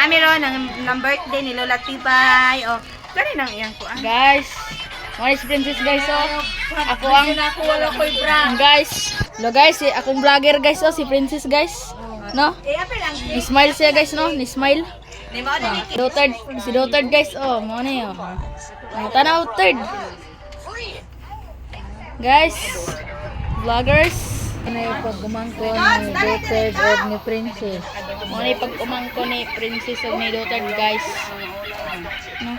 Nami ron ng birthday ni Lola Tibay. O, gani nang iyang ko. Guys, mga princess guys, oh. Ako ang wala ko'y bra. guys. Hello guys, akong vlogger guys, oh, si Princess guys. No? Apil lang. Ni smile siya guys, no? Ni smile. Ni mo din iki. Si Dotard guys, oh, mo na yun. Tanaw third. Guys, vloggers. Ano yung pag-umangko ni Dotard o ni Princess? Mo na yung pag-umangko ni Princess o ni Dotard guys. No?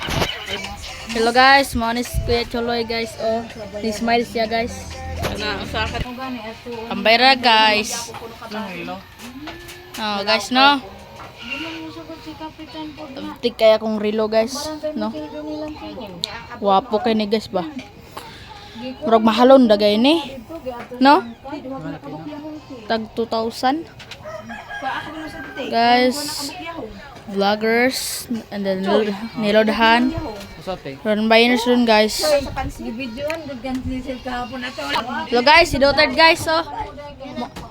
Hello guys, mo na si Kuya Choloy guys, oh. Ni smile siya guys. Kambayra guys. Oh guys, no? Tig kaya kong relo guys, no? Wapo kay ni guys ba? Murag mahalon dagay ni. No? Tag 2,000. Guys, vloggers and then nilodhan. Run by dun guys. Hello guys, si Dotard guys, oh.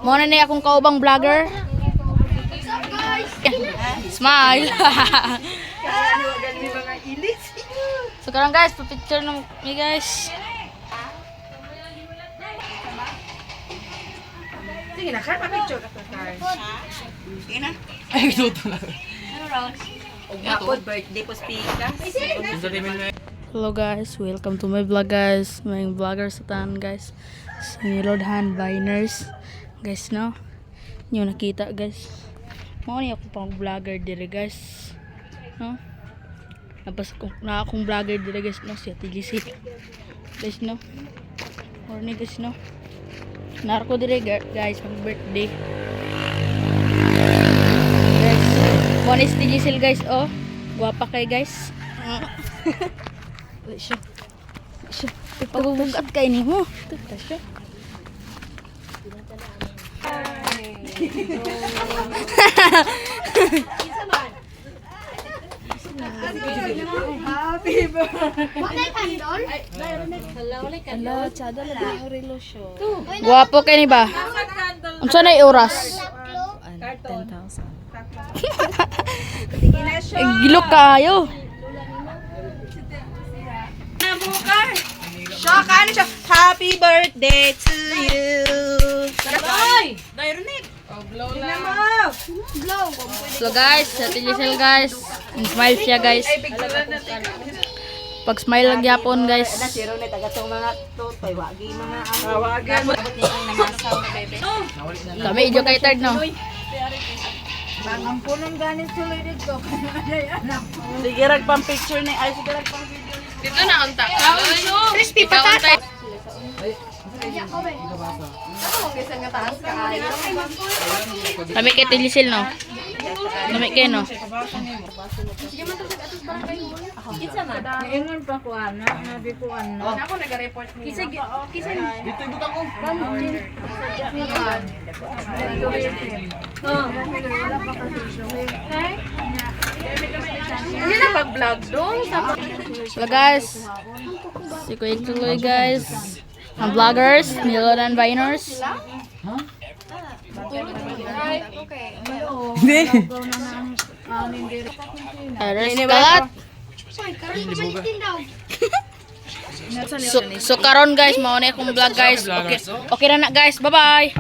Mo na ni akong kaubang vlogger. Smile. So karon guys, pa-picture ng me guys. Sige na, kaya pa-picture ka to, Kar. Sige na. Ay, gusto lang. Hapon, birthday po speaker. Hello guys, welcome to my vlog guys. May vlogger sa tanan guys. Sa Nilodhan Viners. Guys, no? Nyo nakita guys. Mao ni ako pang vlogger dire guys. No? Na akong vlogger dire guys, no? Si Ate Lizzie. Guys, no? Morning guys, no? Narko dire guys, pang birthday. Guys, one is Giselle guys, oh. Guwapa kay guys. Siya. Pagbubugat kay ni mo. Ito siya. Happy Guwapo kay ni ba? Unsa na oras? 10,000. Gilok kayo. Shock, ano siya? Happy birthday to you. Ay! Daironik! Blow lang. So guys, sa Giselle guys, smile siya guys. Pag smile lang yapon guys. Zero net, agatong mga tutoy. Wagi mga ano. Wagan. Kami idyo kay third no. Ang punong ganin tuloy dito. Sige, rag pang picture ni. Ay, sige, rag pang video. Dito na ang takla. Crispy patata. Kami kay Giselle no. Kami kay no. Ingon pa ko ana, nabi ko ano. Ako nag-report niya. Dito ibutang ko. Hindi na pag-vlog doon. So guys, si Kuya Tuloy guys. Ang vloggers, Nilodhan Viners. Aras kalat. So karon guys, mao na akong vlog guys. Okay na guys. Bye-bye.